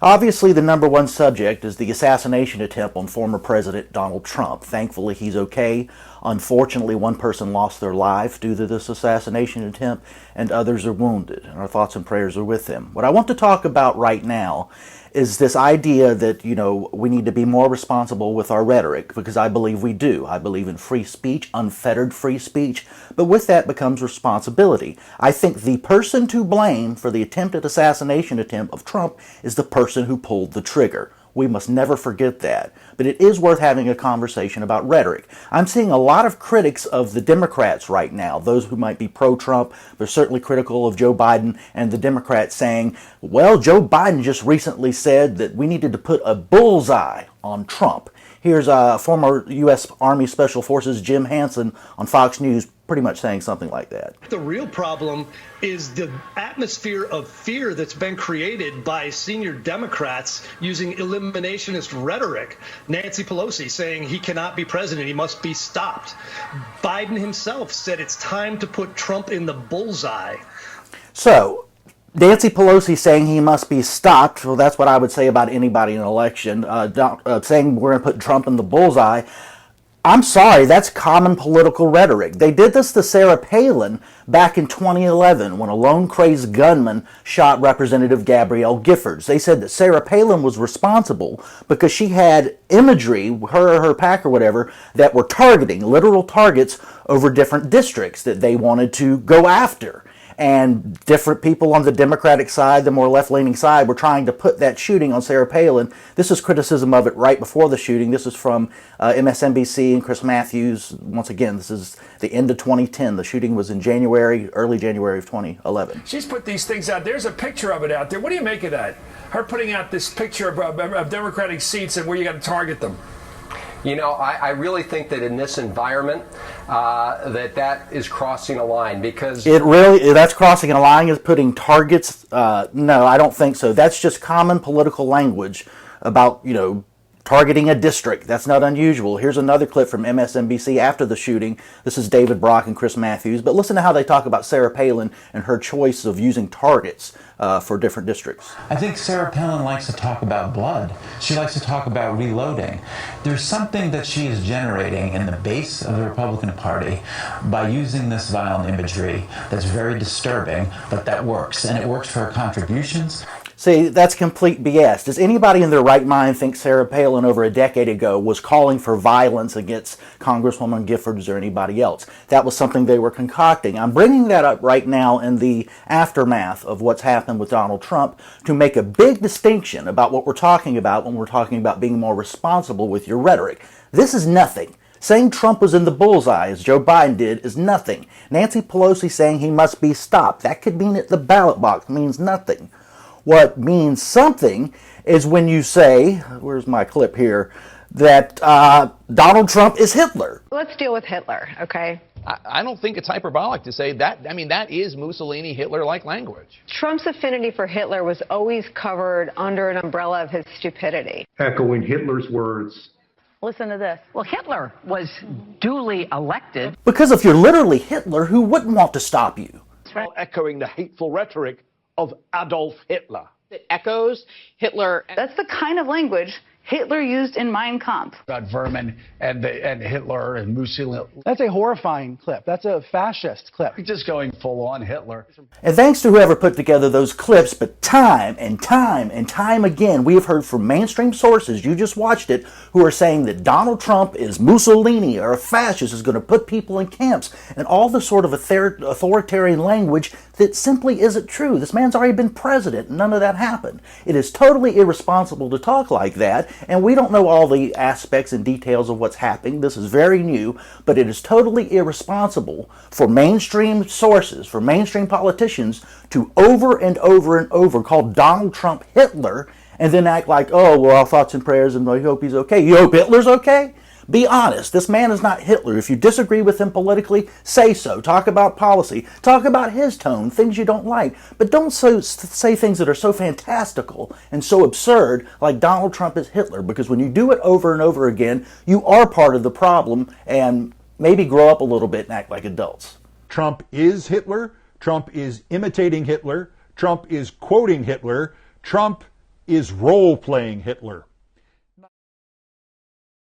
Obviously, the number one subject is the assassination attempt on former President Donald Trump. Thankfully, he's okay. Unfortunately, one person lost their life due to this assassination attempt, and others are wounded, and our thoughts and prayers are with them. What I want to talk about right now is this idea that, we need to be more responsible with our rhetoric, because I believe we do. I believe in free speech, unfettered free speech, but with that becomes responsibility. I think the person to blame for the attempted assassination attempt of Trump is the person who pulled the trigger. We must never forget that. But it is worth having a conversation about rhetoric. I'm seeing a lot of critics of the Democrats right now, those who might be pro-Trump, but certainly critical of Joe Biden, and the Democrats saying, well, Joe Biden just recently said that we needed to put a bullseye on Trump. Here's former U.S. Army Special Forces Jim Hansen on Fox News pretty much saying something like that. The real problem is the atmosphere of fear that's been created by senior Democrats using eliminationist rhetoric. Nancy Pelosi saying he cannot be president, he must be stopped. Biden himself said it's time to put Trump in the bullseye. So, Nancy Pelosi saying he must be stopped, well, that's what I would say about anybody in an election. Saying we're going to put Trump in the bullseye, I'm sorry, that's common political rhetoric. They did this to Sarah Palin back in 2011 when a lone crazed gunman shot Representative Gabrielle Giffords. They said that Sarah Palin was responsible because she had imagery, her or her pack or whatever, that were targeting, literal targets over different districts that they wanted to go after. And different people on the Democratic side, the more left-leaning side, were trying to put that shooting on Sarah Palin. This is criticism of it right before the shooting. This is from MSNBC and Chris Matthews. Once again, this is the end of 2010. The shooting was in January, early January of 2011. She's put these things out. There's a picture of it out there. What do you make of that? Her putting out this picture of Democratic seats and where you got to target them. I really think that in this environment, that is crossing a line because that's crossing a line, is putting targets. No, I don't think so. That's just common political language about, targeting a district. That's not unusual. Here's another clip from MSNBC after the shooting. This is David Brock and Chris Matthews. But listen to how they talk about Sarah Palin and her choice of using targets for different districts. I think Sarah Palin likes to talk about blood. She likes to talk about reloading. There's something that she is generating in the base of the Republican Party by using this violent imagery that's very disturbing, but that works. And it works for her contributions. See, that's complete BS. Does anybody in their right mind think Sarah Palin over a decade ago was calling for violence against Congresswoman Giffords or anybody else? That was something they were concocting. I'm bringing that up right now in the aftermath of what's happened with Donald Trump to make a big distinction about what we're talking about when we're talking about being more responsible with your rhetoric. This is nothing. Saying Trump was in the bullseye, as Joe Biden did, is nothing. Nancy Pelosi saying he must be stopped, that could mean at the ballot box, means nothing. What means something is when you say, where's my clip here, that Donald Trump is Hitler. Let's deal with Hitler, okay? I don't think it's hyperbolic to say that. I mean, that is Mussolini, Hitler-like language. Trump's affinity for Hitler was always covered under an umbrella of his stupidity. Echoing Hitler's words. Listen to this. Well, Hitler was duly elected. Because if you're literally Hitler, who wouldn't want to stop you? While echoing the hateful rhetoric of Adolf Hitler. It echoes Hitler. That's the kind of language Hitler used in Mein Kampf. About vermin and Hitler and Mussolini. That's a horrifying clip. That's a fascist clip. Just going full on Hitler. And thanks to whoever put together those clips, but time and time and time again, we have heard from mainstream sources, you just watched it, who are saying that Donald Trump is Mussolini or a fascist, is going to put people in camps, and all the sort of authoritarian language that simply isn't true. This man's already been president. None of that happened. It is totally irresponsible to talk like that. And we don't know all the aspects and details of what's happening. This is very new, but it is totally irresponsible for mainstream sources, for mainstream politicians to over and over and over call Donald Trump Hitler and then act like, oh, well, our thoughts and prayers and I hope he's okay. You hope Hitler's okay? Be honest. This man is not Hitler. If you disagree with him politically, say so. Talk about policy. Talk about his tone, things you don't like. But don't say things that are so fantastical and so absurd like Donald Trump is Hitler, because when you do it over and over again, you are part of the problem, and maybe grow up a little bit and act like adults. Trump is Hitler. Trump is imitating Hitler. Trump is quoting Hitler. Trump is role-playing Hitler.